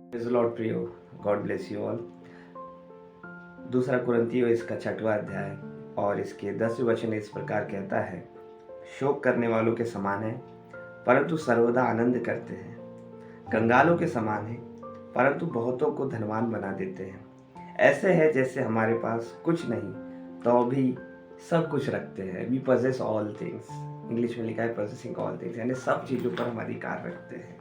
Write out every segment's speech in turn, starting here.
Praise the Lord प्रियो, God bless you all. दूसरा कुरिन्थियों इसका 6वां अध्याय और इसके 10वें वचन इस प्रकार कहता है, शोक करने वालों के समान है परंतु सर्वदा आनंद करते हैं, कंगालों के समान है परंतु बहुतों को धनवान बना देते हैं। ऐसे है जैसे हमारे पास कुछ नहीं तो भी सब कुछ रखते हैं। We possess all things, English में लिखा है possessing ऑल थिंग्स, यानी सब चीज़ों पर हम अधिकार रखते हैं।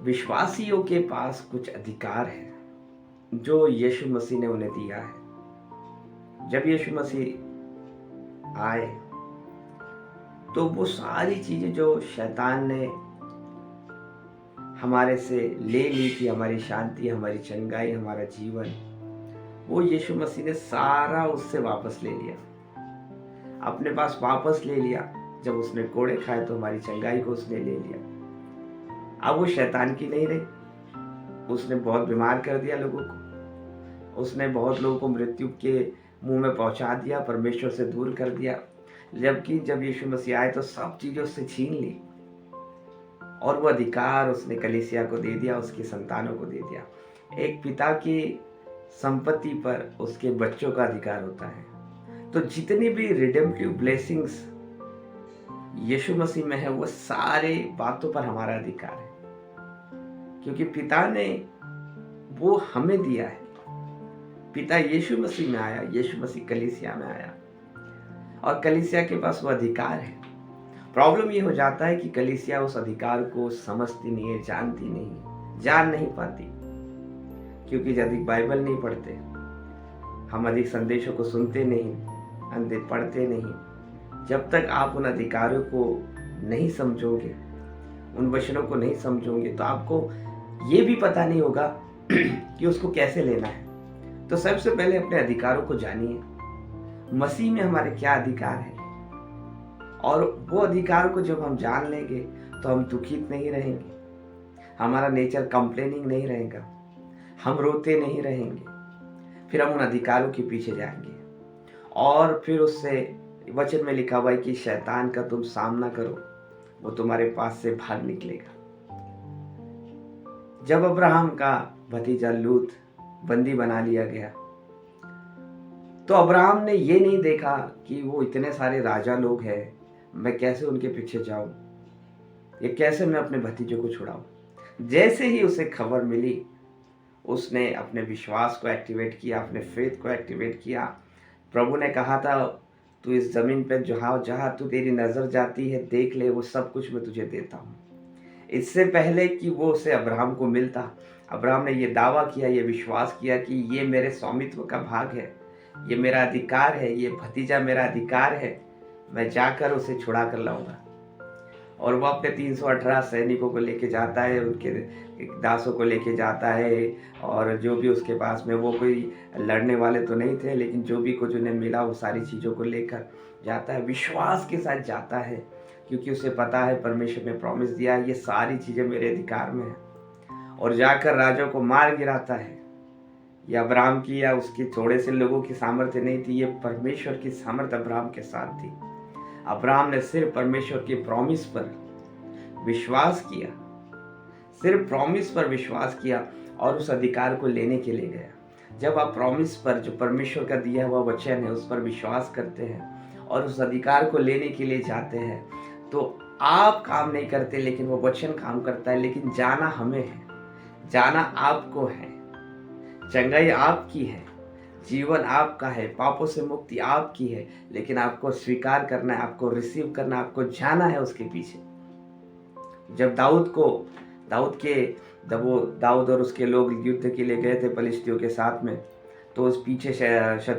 विश्वासियों के पास कुछ अधिकार है जो यीशु मसीह ने उन्हें दिया है। जब यीशु मसीह आए तो वो सारी चीजें जो शैतान ने हमारे से ले ली थी, हमारी शांति, हमारी चंगाई, हमारा जीवन, वो यीशु मसीह ने सारा उससे वापस ले लिया, अपने पास वापस ले लिया। जब उसने कोड़े खाए तो हमारी चंगाई को उसने ले लिया। अब वो शैतान की नहीं रही। उसने बहुत बीमार कर दिया लोगों को, उसने बहुत लोगों को मृत्यु के मुंह में पहुंचा दिया, परमेश्वर से दूर कर दिया। जबकि जब यीशु मसीह आए तो सब चीज़ों से छीन ली और वो अधिकार उसने कलीसिया को दे दिया, उसकी संतानों को दे दिया। एक पिता की संपत्ति पर उसके बच्चों का अधिकार होता है। तो जितनी भी रिडेम्पटिव ब्लेसिंग्स यीशु मसीह में है वो सारे बातों पर हमारा अधिकार है, क्योंकि पिता ने वो हमें दिया है। पिता यीशु मसीह में आया, यीशु मसीह कलीसिया में आया और कलीसिया के पास वो अधिकार है। प्रॉब्लम ये हो जाता है कि कलीसिया उस अधिकार को समझती नहीं है, जानती नहीं, जान नहीं पाती, क्योंकि अधिक बाइबल नहीं पढ़ते, हम अधिक संदेशों को सुनते नहीं, अधिक पढ़ते नहीं। जब तक आप उन अधिकारों को नहीं समझोगे, उन वचनों को नहीं समझोगे, तो आपको ये भी पता नहीं होगा कि उसको कैसे लेना है। तो सबसे पहले अपने अधिकारों को जानिए, मसीह में हमारे क्या अधिकार है, और वो अधिकार को जब हम जान लेंगे तो हम दुखित नहीं रहेंगे, हमारा नेचर कंप्लेनिंग नहीं रहेगा, हम रोते नहीं रहेंगे। फिर हम उन अधिकारों के पीछे जाएंगे और फिर उससे वचन में लिखा हुआ है कि शैतान का तुम सामना करो, वो तुम्हारे पास से भाग निकलेगा। जब अब्राहम का भतीजा लूत बंदी बना लिया गया तो अब्राहम ने ये नहीं देखा कि वो इतने सारे राजा लोग हैं, मैं कैसे उनके पीछे जाऊं, ये कैसे मैं अपने भतीजे को छुड़ाऊं। जैसे ही उसे खबर मिली उसने अपने विश्वास को एक्टिवेट किया, अपने फेथ को एक्टिवेट किया। प्रभु ने कहा था तू इस जमीन पे जहाँ जहाँ तू तेरी नजर जाती है देख ले, वो सब कुछ मैं तुझे देता हूँ। इससे पहले कि वो उसे अब्राहम को मिलता, अब्राहम ने ये दावा किया, ये विश्वास किया कि ये मेरे स्वामित्व का भाग है, ये मेरा अधिकार है, ये भतीजा मेरा अधिकार है, मैं जाकर उसे छुड़ा कर लाऊंगा। और वो अपने 318 सैनिकों को लेके जाता है, उनके दासों को लेके जाता है, और जो भी उसके पास में, वो कोई लड़ने वाले तो नहीं थे, लेकिन जो भी कुछ उन्हें मिला वो सारी चीज़ों को लेकर जाता है, विश्वास के साथ जाता है, क्योंकि उसे पता है परमेश्वर ने प्रॉमिस दिया है ये सारी चीज़ें मेरे अधिकार में हैं। और जाकर राजा को मार गिराता है। ये अब्राहम की या उसके थोड़े से लोगों की सामर्थ्य नहीं थी, ये परमेश्वर की सामर्थ्य अब्राहम के साथ थी। अब्राहम ने सिर्फ परमेश्वर की प्रॉमिस पर विश्वास किया, सिर्फ प्रॉमिस पर विश्वास किया और उस अधिकार को लेने के लिए गया। जब आप प्रॉमिस पर, जो परमेश्वर का दिया हुआ वचन है, उस पर विश्वास करते हैं और उस अधिकार को लेने के लिए जाते हैं, तो आप काम नहीं करते लेकिन वो वचन काम करता है। लेकिन जाना हमें है, जाना आपको है, चंगाई आपकी है, जीवन आपका है, पापों से मुक्ति आपकी है, लेकिन आपको स्वीकार करना है, आपको रिसीव करना, आपको जाना है उसके पीछे। जब दाऊद और उसके लोग युद्ध के लिए गए थे फलिश्तियों के साथ में, तो उस पीछे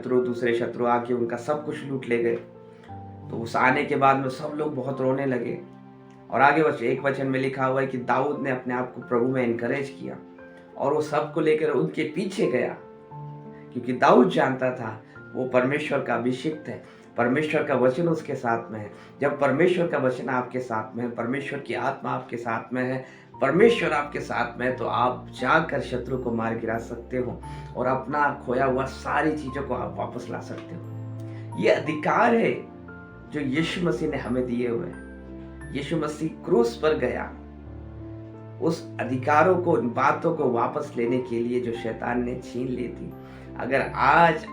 दूसरे शत्रु आके उनका सब कुछ लूट ले गए। तो उस आने के बाद में सब लोग बहुत रोने लगे, और आगे एक वचन में लिखा हुआ है कि दाऊद ने अपने आप को प्रभु में एनकरेज किया और वो सबको लेकर उनके पीछे गया, क्योंकि दाऊद जानता था वो परमेश्वर का अभिषिक्त है, परमेश्वर का वचन उसके साथ में है। जब परमेश्वर का वचन आपके साथ में है, परमेश्वर की आत्मा आपके साथ में है, परमेश्वर आपके साथ में है, तो आप जाकर शत्रु को मार गिरा सकते हो और अपना खोया हुआ सारी चीज़ों को आप वापस ला सकते हो। ये अधिकार है जो यीशु मसीह ने हमें दिए हुए हैं। यीशु मसीह क्रूस पर गया, उस अधिकारों को, उन बातों को वापस लेने के लिए जो शैतान ने छीन ली थी। अगर आज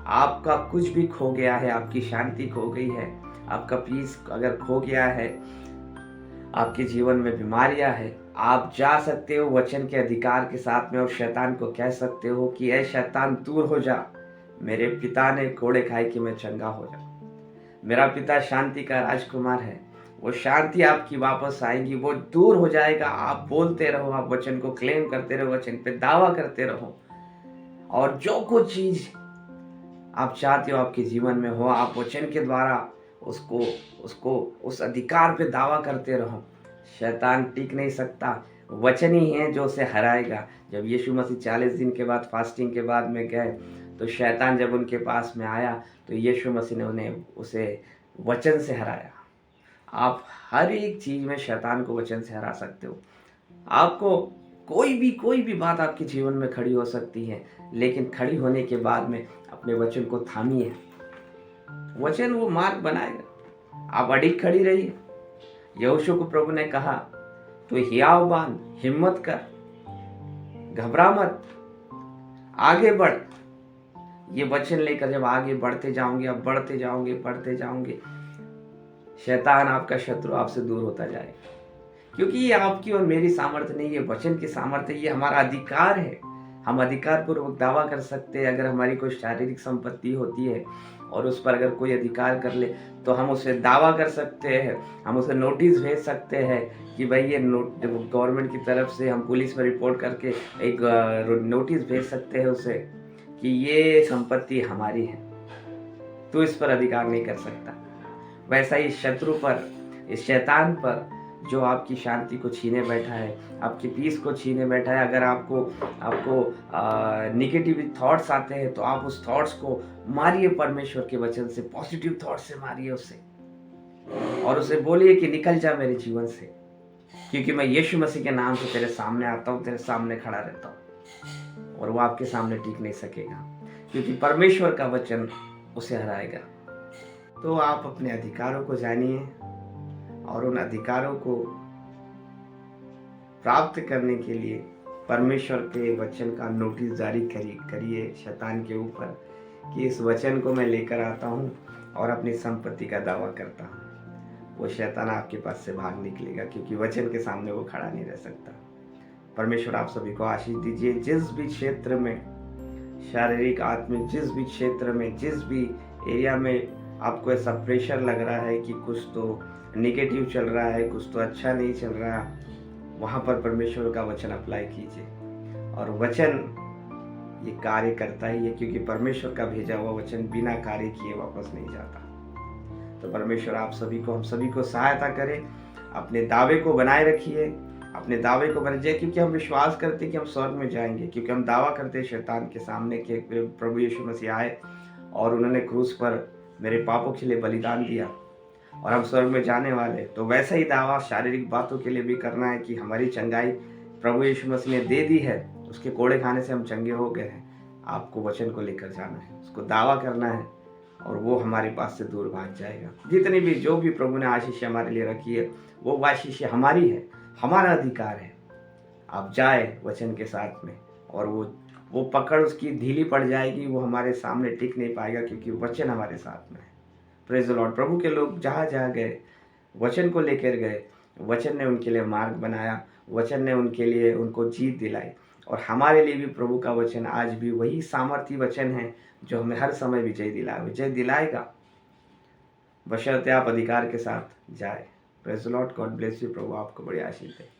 आपका कुछ भी खो गया है, आपकी शांति खो गई है, आपका पीस अगर खो गया है, आपके जीवन में बीमारियां है, आप जा सकते हो वचन के अधिकार के साथ में और शैतान को कह सकते हो कि ऐ शैतान दूर हो जा, मेरे पिता ने कोड़े खाए कि मैं चंगा हो जा। मेरा पिता शांति का राजकुमार है, वो शांति आपकी वापस आएगी, वो दूर हो जाएगा। आप बोलते रहो, आप वचन को क्लेम करते रहो, वचन पे दावा करते रहो, और जो कुछ चीज आप चाहते हो आपके जीवन में हो, आप वचन के द्वारा उसको उसको उस अधिकार पे दावा करते रहो। शैतान टिक नहीं सकता, वचन ही है जो उसे हराएगा। जब यीशु मसीह 40 दिन के बाद फास्टिंग के बाद में गए, तो शैतान जब उनके पास में आया तो यीशु मसीह ने उन्हें उसे वचन से हराया। आप हर एक चीज में शैतान को वचन से हरा सकते हो। आपको कोई भी बात आपके जीवन में खड़ी हो सकती है, लेकिन खड़ी होने के बाद में अपने वचन को थामिए। वचन वो मार्ग बनाएगा। आप अडिग खड़ी रहिए। यहोशू को प्रभु ने कहा, तू हियाव बांध, हिम्मत कर, घबरा मत, आगे बढ़। ये वचन लेकर जब आगे बढ़ते जाओगे, आप बढ़ते जाओगे, शैतान आपका शत्रु आपसे दूर होता जाएगा। क्योंकि ये आपकी और मेरी सामर्थ्य नहीं है, वचन की सामर्थ्य, ये हमारा अधिकार है। हम अधिकार पूर्वक दावा कर सकते हैं। अगर हमारी कोई शारीरिक संपत्ति होती है और उस पर अगर कोई अधिकार कर ले, तो हम उसे दावा कर सकते हैं, हम उसे नोटिस भेज सकते हैं कि भाई ये गवर्नमेंट की तरफ से हम पुलिस में रिपोर्ट करके एक नोटिस भेज सकते हैं उसे कि ये संपत्ति हमारी है, तो इस पर अधिकार नहीं कर सकता। वैसा ही शत्रु पर, इस शैतान पर जो आपकी शांति को छीने बैठा है, आपकी पीस को छीने बैठा है, अगर आपको निगेटिव थॉट्स आते हैं तो आप उस थॉट्स को मारिए परमेश्वर के वचन से, पॉजिटिव थॉट्स से मारिए उसे, और उसे बोलिए कि निकल जा मेरे जीवन से, क्योंकि मैं यीशु मसीह के नाम से तेरे सामने आता हूँ, तेरे सामने खड़ा रहता हूँ, और वो आपके सामने टिक नहीं सकेगा, क्योंकि परमेश्वर का वचन उसे हराएगा। तो आप अपने अधिकारों को जानिए और उन अधिकारों को प्राप्त करने के लिए परमेश्वर के वचन का नोटिस जारी करिए शैतान के ऊपर कि इस वचन को मैं लेकर आता हूँ और अपनी संपत्ति का दावा करता हूँ। वो शैतान आपके पास से भाग निकलेगा, क्योंकि वचन के सामने वो खड़ा नहीं रह सकता। परमेश्वर आप सभी को आशीष दीजिए। जिस भी क्षेत्र में, शारीरिक, आत्मिक, जिस भी क्षेत्र में, जिस भी एरिया में आपको ऐसा प्रेशर लग रहा है कि कुछ तो नेगेटिव चल रहा है, कुछ तो अच्छा नहीं चल रहा, वहाँ पर परमेश्वर का वचन अप्लाई कीजिए, और वचन ये कार्य करता ही है, क्योंकि परमेश्वर का भेजा हुआ वचन बिना कार्य किए वापस नहीं जाता। तो परमेश्वर आप सभी को, हम सभी को सहायता करे। अपने दावे को बनाए रखिए, अपने दावे को बनाइए, क्योंकि हम विश्वास करते हैं कि हम स्वर्ग में जाएंगे, क्योंकि हम दावा करते हैं शैतान के सामने कि प्रभु यीशु मसीह आए और उन्होंने क्रूस पर मेरे पापों के लिए बलिदान दिया और हम स्वर्ग में जाने वाले। तो वैसा ही दावा शारीरिक बातों के लिए भी करना है कि हमारी चंगाई प्रभु यीशु मसीह ने दे दी है, उसके कोड़े खाने से हम चंगे हो गए हैं। आपको वचन को लेकर जाना है, उसको दावा करना है, और वो हमारे पास से दूर भाग जाएगा। जितनी भी, जो भी प्रभु ने आशीष हमारे लिए रखी है, वो आशीष हमारी है, हमारा अधिकार है। आप जाए वचन के साथ में, और वो पकड़ उसकी ढीली पड़ जाएगी, वो हमारे सामने टिक नहीं पाएगा, क्योंकि वचन हमारे साथ में है। Praise the Lord. प्रभु के लोग जहाँ जहाँ गए, वचन को लेकर गए, वचन ने उनके लिए मार्ग बनाया, वचन ने उनके लिए, उनको जीत दिलाई। और हमारे लिए भी प्रभु का वचन आज भी वही सामर्थी वचन है जो हमें हर समय विजय दिलाएगा, बशर्ते आप अधिकार के साथ जाए। Praise the Lord. God bless you. प्रभु आपको बड़ी आशीष दे।